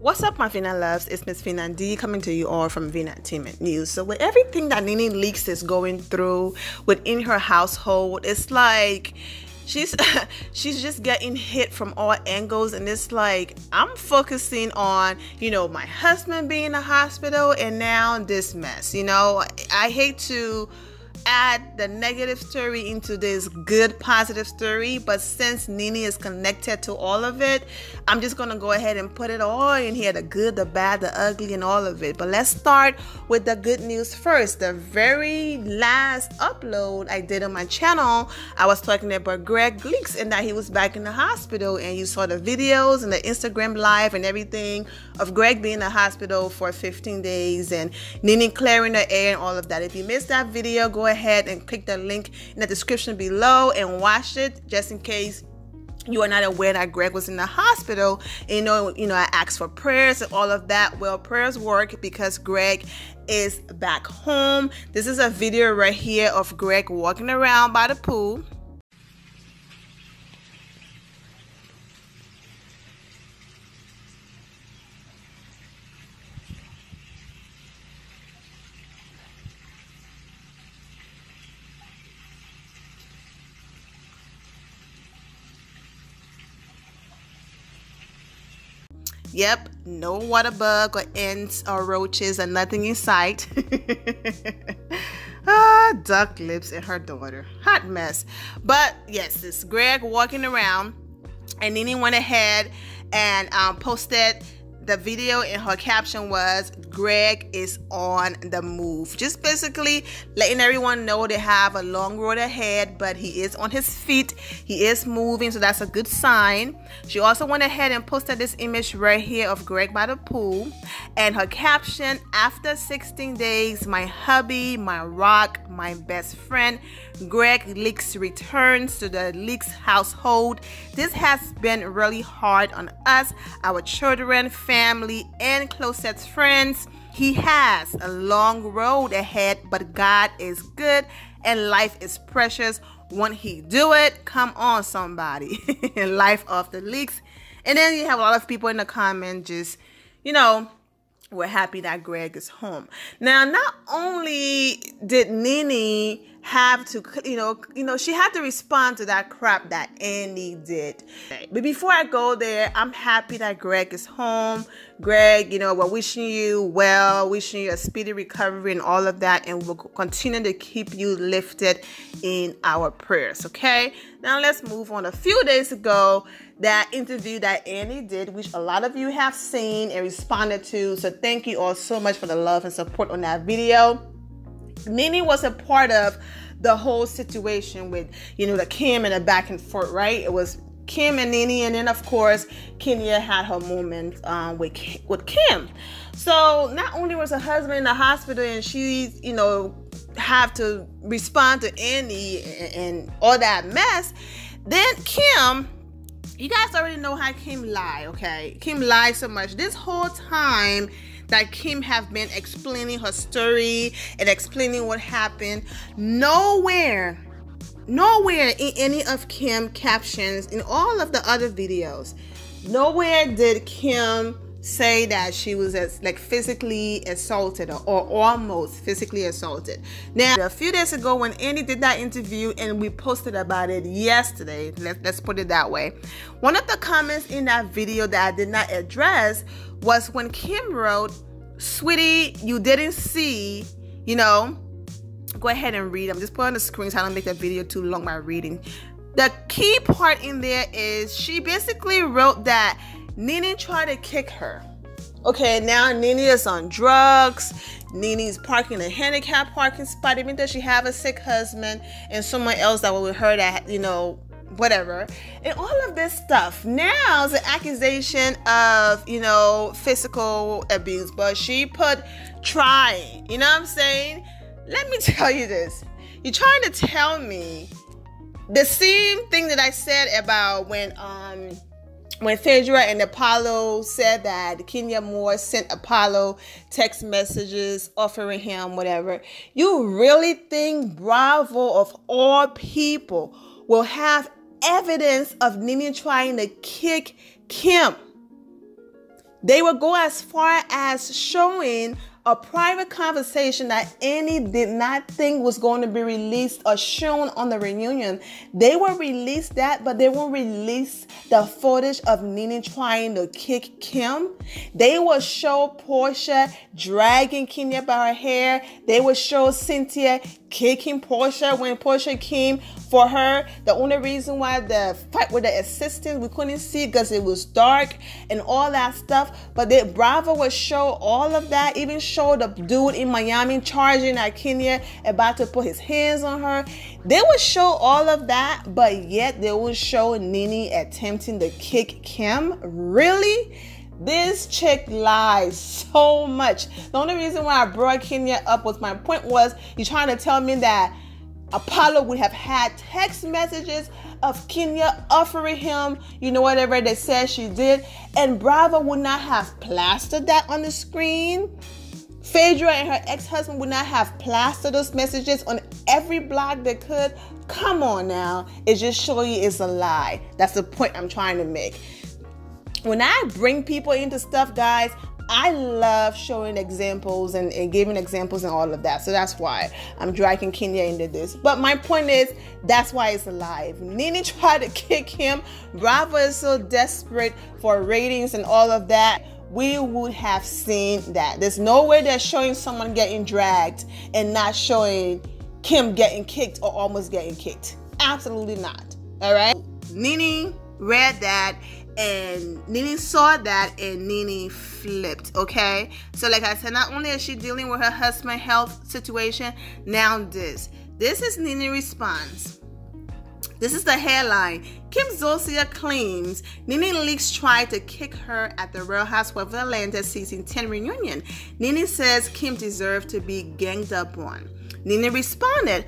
What's up, my Vina loves? It's Miss Vina D coming to you all from Vina Entertainment News. So with everything that Nene Leakes is going through within her household, it's like she's just getting hit from all angles, and it's like I'm focusing on, my husband being in the hospital and now this mess. I hate to add the negative story into this good positive story, but since Nene is connected to all of it, I'm just gonna go ahead and put it all in here, the good, the bad, the ugly, and all of it. But let's start with the good news first. The very last upload I did on my channel, I was talking about Gregg Leakes and that he was back in the hospital, and you saw the videos and the Instagram live and everything of Gregg being in the hospital for 15 days and Nene clearing the air and all of that. If you missed that video, go ahead and click the link in the description below and watch it, just in case you are not aware that Gregg was in the hospital. And I asked for prayers and all of that. Well, prayers work because Gregg is back home. This is a video right here of Gregg walking around by the pool. Yep, no water bug or ants or roaches and nothing in sight. Duck lips and her daughter. Hot mess. But yes, it's Gregg walking around, and Nene went ahead and posted the video, and her caption was, Gregg is on the move. Just basically letting everyone know they have a long road ahead, but he is on his feet. He is moving, so that's a good sign. She also went ahead and posted this image right here of Gregg by the pool, and her caption, after 16 days, my hubby, my rock, my best friend, Gregg Leakes returns to the Leakes household. This has been really hard on us, our children, family, and closest friends. He has a long road ahead, but God is good and life is precious. Won't he do it? Come on, somebody. Life of the Leakes. And then you have a lot of people in the comment just, we're happy that Gregg is home. Now, not only did Nene have to, she had to respond to that crap that Andy did. But before I go there, I'm happy that Gregg is home. Gregg, we're wishing you well, wishing you a speedy recovery and all of that, and we'll continue to keep you lifted in our prayers, okay? Now let's move on. A few days ago, that interview that Andy did, which a lot of you have seen and responded to, so thank you all so much for the love and support on that video. Nene was a part of the whole situation with, the Kim and the back and forth, right? It was Kim and Nene, and then of course Kenya had her moment with Kim. So not only was her husband in the hospital and she's, have to respond to Andy and all that mess, then Kim, you guys already know how Kim lied, okay? Kim lied so much. This whole time that Kim have been explaining her story and explaining what happened, nowhere in any of Kim captions, in all of the other videos, nowhere did Kim say that she was physically assaulted or almost physically assaulted. Now, a few days ago when Andy did that interview and we posted about it yesterday, let's put it that way, one of the comments in that video that I did not address was when Kim wrote, "Sweetie, you didn't see, go ahead and read. I'm just putting on the screen so I don't make the video too long by reading. The key part in there is she basically wrote that Nene tried to kick her. Okay, now Nene is on drugs. Nene's parking a handicapped parking spot, even though she have a sick husband and someone else that was with her that, whatever. And all of this stuff. Now it's an accusation of, physical abuse. But she put trying. You know what I'm saying? Let me tell you this. You're trying to tell me the same thing that I said about when Phaedra and Apollo said that Kenya Moore sent Apollo text messages offering him whatever. You really think Bravo of all people will have evidence of Nene trying to kick Kim? They would go as far as showing a private conversation that Andy did not think was going to be released or shown on the reunion. They will release that, but they won't release the footage of Nene trying to kick Kim. They will show Portia dragging Kenya by her hair. They will show Cynthia kicking Portia when Portia came for her. The only reason why the fight with the assistant we couldn't see because it was dark and all that stuff. But Bravo would show all of that, even show the dude in Miami charging at Kenya, about to put his hands on her. They would show all of that, but yet they would show Nene attempting to kick Kim. Really? This chick lies so much. The only reason why I brought Kenya up was my point was you're trying to tell me that Apollo would have had text messages of Kenya offering him, whatever they said she did, and Bravo would not have plastered that on the screen. Phaedra and her ex-husband would not have plastered those messages on every blog they could. Come on now. It just shows you it's a lie. That's the point I'm trying to make. When I bring people into stuff, guys, I love showing examples and giving examples and all of that. So that's why I'm dragging Kenya into this. But my point is, that's why it's alive. Nene tried to kick him. Bravo is so desperate for ratings and all of that. We would have seen that. There's no way they're showing someone getting dragged and not showing Kim getting kicked or almost getting kicked. Absolutely not. All right? Nene read that. And Nene saw that and Nene flipped, okay? So like I said, not only is she dealing with her husband's health situation, now this. This is Nene response. This is the headline. Kim Zolciak claims Nene Leakes tried to kick her at the Real Housewives of Atlanta season 10 reunion. Nene says Kim deserved to be ganged up on. Nene responded,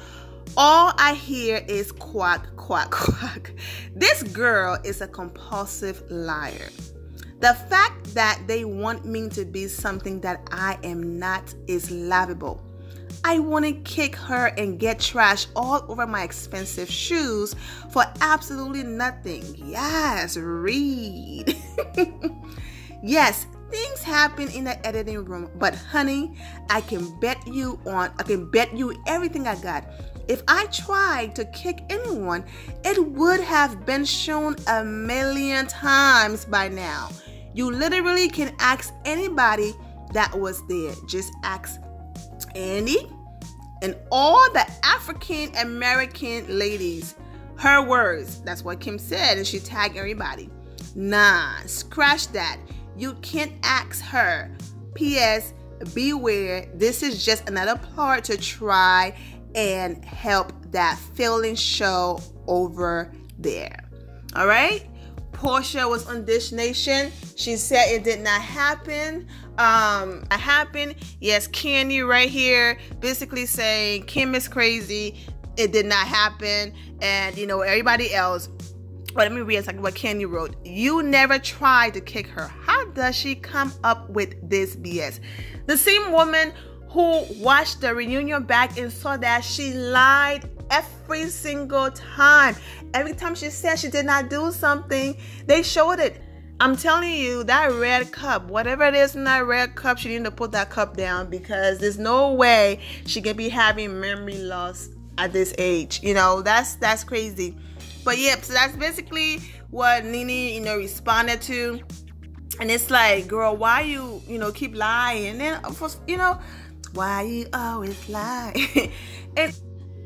"All I hear is quack, quack, quack. This girl is a compulsive liar. The fact that they want me to be something that I am not is laughable. I want to kick her and get trash all over my expensive shoes for absolutely nothing. Yes, read." Yes, things happen in the editing room, but honey, I can bet you everything I got. If I tried to kick anyone, it would have been shown a million times by now. You literally can ask anybody that was there. Just ask Andy and all the African American ladies. Her words. That's what Kim said, and she tagged everybody. Nah, scratch that. You can't ask her. P.S. Beware, this is just another part to try and help that failing show over there. All right? Portia was on Dish Nation. She said it did not happen. Yes, Candy right here basically saying Kim is crazy. It did not happen. And, everybody else. Well, let me read exactly what Candy wrote. You never tried to kick her. How does she come up with this BS? The same woman who watched the reunion back and saw that she lied every single time. Every time she said she did not do something, they showed it. I'm telling you, that red cup, whatever it is in that red cup, she needs to put that cup down, because there's no way she can be having memory loss at this age. That's crazy. But yeah, so that's basically what Nene, responded to. And it's like, girl, why you, keep lying? And then, of course, why you always lie? And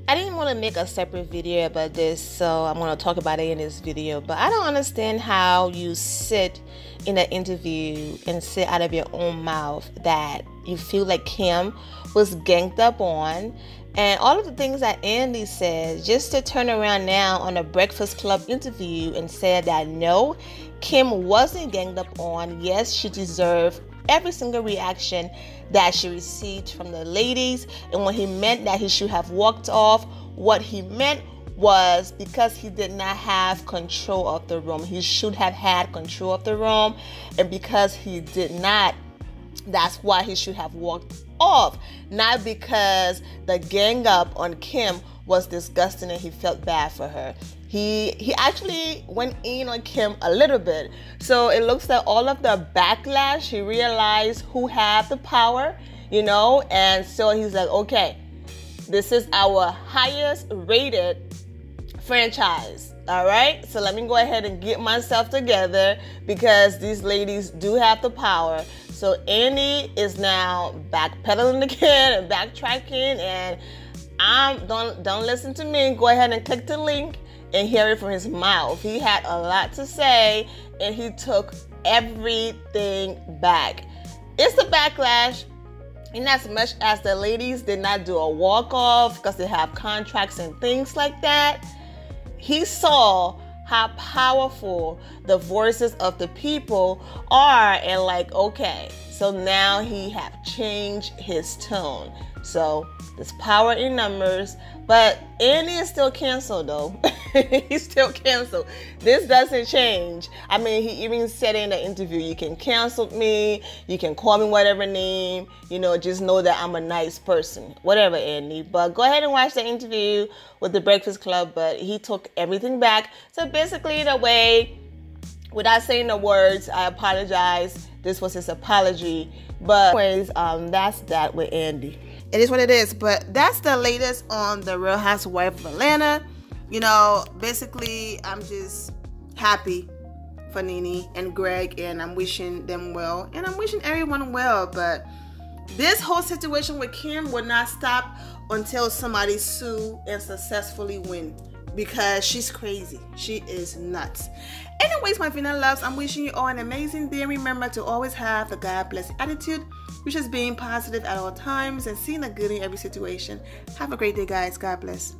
I didn't want to make a separate video about this, so I'm going to talk about it in this video. But I don't understand how you sit in an interview and say out of your own mouth that you feel like Kim was ganged up on. And all of the things that Andy said, just to turn around now on a Breakfast Club interview and say that no, Kim wasn't ganged up on. Yes, she deserved every single reaction that she received from the ladies. And when he meant that he should have walked off, what he meant was because he did not have control of the room. He should have had control of the room. And because he did not, that's why he should have walked off. Not because the gang up on Kim was disgusting and he felt bad for her. He actually went in on Kim a little bit. So it looks like all of the backlash, he realized who had the power, you know, and so he's like, okay, this is our highest rated franchise. All right, so let me go ahead and get myself together because these ladies do have the power. So Andy is now backpedaling again and backtracking, and don't listen to me. Go ahead and click the link and hear it from his mouth. He had a lot to say, and he took everything back. It's the backlash. In as much as the ladies did not do a walk-off because they have contracts and things like that, he saw how powerful the voices of the people are, and like, okay, so now he have changed his tone. So there's power in numbers, but Andy is still canceled though. He's still canceled. This doesn't change. I mean, he even said in the interview, you can cancel me, you can call me whatever name, you know, just know that I'm a nice person. Whatever, Andy. But go ahead and watch the interview with the Breakfast Club, but he took everything back. So basically, in a way, without saying the words, I apologize. This was his apology. But anyways, that's that with Andy. It is what it is, but that's the latest on the Real Housewives of Atlanta. You know, basically, I'm just happy for Nene and Gregg, and I'm wishing them well, and I'm wishing everyone well. But this whole situation with Kim will not stop until somebody sue and successfully win, because she's crazy. She is nuts. Anyways, my Vina loves, I'm wishing you all an amazing day. Remember to always have the God bless attitude, which is being positive at all times and seeing the good in every situation. Have a great day, guys. God bless.